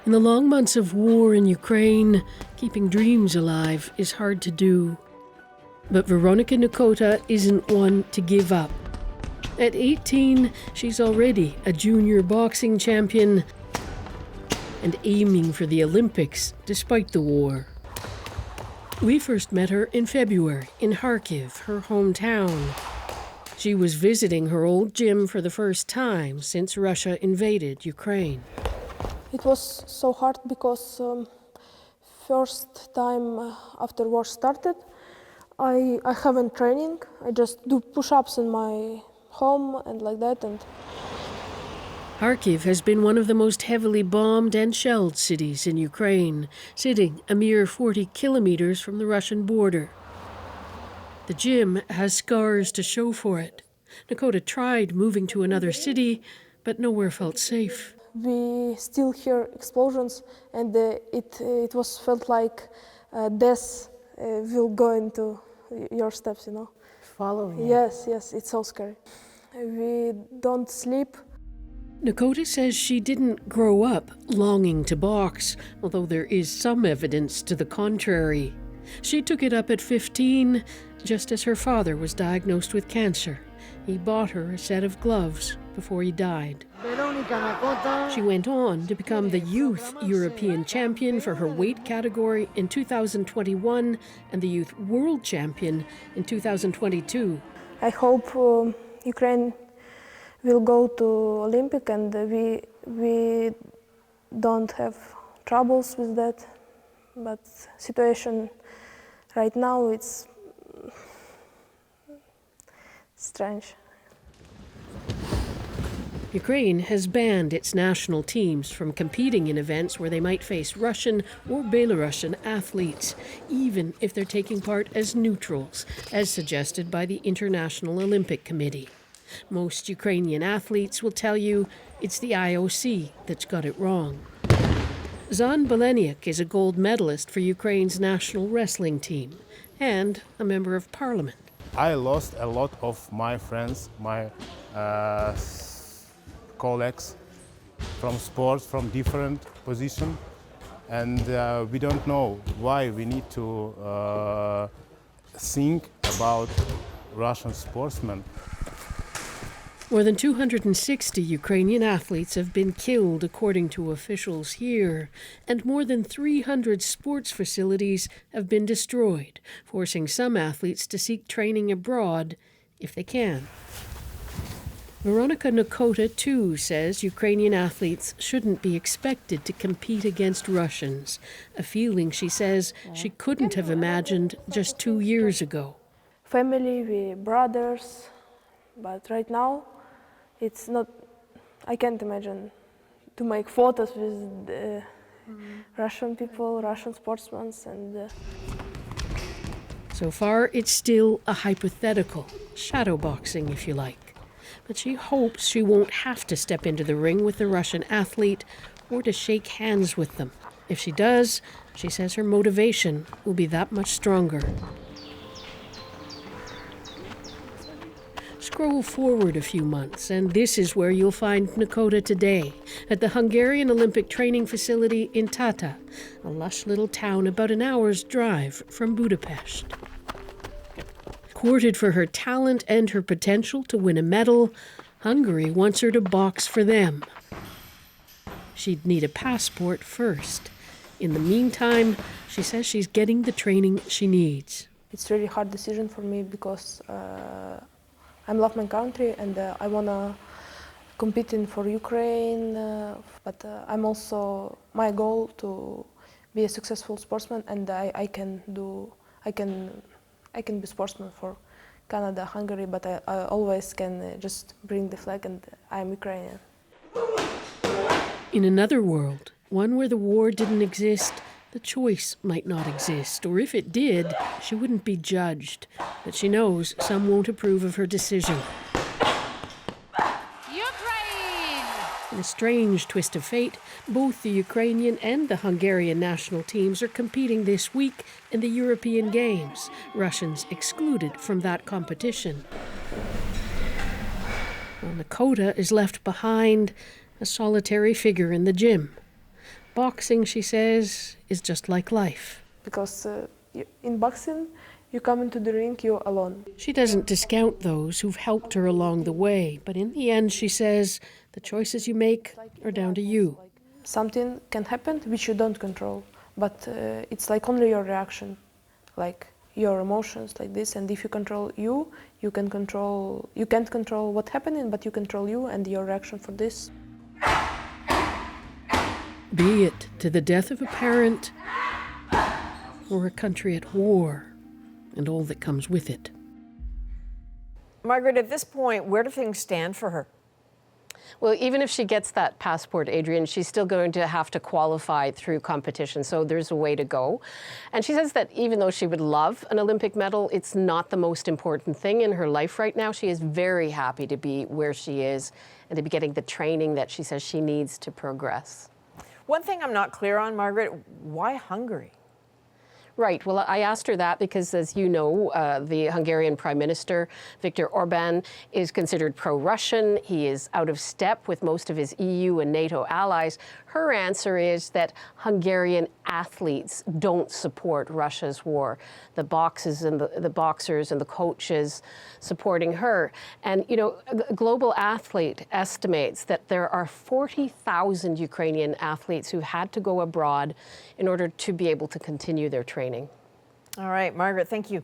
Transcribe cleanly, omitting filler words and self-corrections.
In the long months of war in Ukraine, keeping dreams alive is hard to do. But Veronika Nakota isn't one to give up. At 18, she's already a junior boxing champion and aiming for the Olympics despite the war. We first met her in February in Kharkiv, her hometown. She was visiting her old gym for the first time since Russia invaded Ukraine. It was so hard because first time after war started, I haven't training. I just do push-ups in my home and like that. And Kharkiv has been one of the most heavily bombed and shelled cities in Ukraine, sitting a mere 40 kilometers from the Russian border. The gym has scars to show for it. Nakota tried moving to another city, but nowhere felt safe. We still hear explosions, and it was felt like death will go into your steps, you know. Following you. Yes, it's so scary. We don't sleep. Nakota says she didn't grow up longing to box, although there is some evidence to the contrary. She took it up at 15, just as her father was diagnosed with cancer. He bought her a set of gloves before he died. Veronika Nakota. She went on to become the youth European champion for her weight category in 2021 and the youth world champion in 2022. I hope Ukraine will go to Olympic, and we don't have troubles with that. But situation right now, it's strange. Ukraine has banned its national teams from competing in events where they might face Russian or Belarusian athletes, even if they're taking part as neutrals, as suggested by the International Olympic Committee. Most Ukrainian athletes will tell you it's the IOC that's got it wrong. Zan Beleniuk is a gold medalist for Ukraine's national wrestling team and a member of parliament. I lost a lot of my friends, my colleagues from sports, from different positions, and we don't know why we need to think about Russian sportsmen. More than 260 Ukrainian athletes have been killed, according to officials here, and more than 300 sports facilities have been destroyed, forcing some athletes to seek training abroad if they can. Veronika Nakota, too, says Ukrainian athletes shouldn't be expected to compete against Russians, a feeling she says she couldn't have imagined just 2 years ago. Family, we brothers, but right now it's not. I can't imagine to make photos with Russian people, Russian sportsmen, and. So far, it's still a hypothetical, shadow boxing, if you like. But she hopes she won't have to step into the ring with the Russian athlete or to shake hands with them. If she does, she says her motivation will be that much stronger. Scroll forward a few months, and this is where you'll find Nakota today, at the Hungarian Olympic Training Facility in Tata, a lush little town about an hour's drive from Budapest. Courted for her talent and her potential to win a medal, Hungary wants her to box for them. She'd need a passport first. In the meantime, she says she's getting the training she needs. It's really hard decision for me because I love my country and I wanna compete for Ukraine, but I'm also my goal to be a successful sportsman, and I can be sportsman for Canada, Hungary, but I always can just bring the flag, and I'm Ukrainian. In another world, one where the war didn't exist, the choice might not exist, or if it did, she wouldn't be judged. But she knows some won't approve of her decision. Ukraine! In a strange twist of fate, both the Ukrainian and the Hungarian national teams are competing this week in the European Games, Russians excluded from that competition. Well, Nakota is left behind, a solitary figure in the gym. Boxing, she says, is just like life. Because in boxing, you come into the ring, you're alone. She doesn't discount those who've helped her along the way, but in the end, she says, the choices you make are down to you. Something can happen which you don't control, but it's like only your reaction, like your emotions, like this. And if you control you can't control what's happening, but you control you and your reaction for this. Be it to the death of a parent or a country at war and all that comes with it. Margaret, at this point, where do things stand for her? Well, even if she gets that passport, Adrienne, she's still going to have to qualify through competition, so there's a way to go. And she says that even though she would love an Olympic medal, it's not the most important thing in her life right now. She is very happy to be where she is and to be getting the training that she says she needs to progress. One thing I'm not clear on, Margaret, why Hungary? Right. Well, I asked her that because, as you know, the Hungarian Prime Minister, Viktor Orban, is considered pro-Russian. He is out of step with most of his EU and NATO allies. Her answer is that Hungarian athletes don't support Russia's war. The boxers and the coaches supporting her. And, you know, Global Athlete estimates that there are 40,000 Ukrainian athletes who had to go abroad in order to be able to continue their training. All right, Margaret, thank you.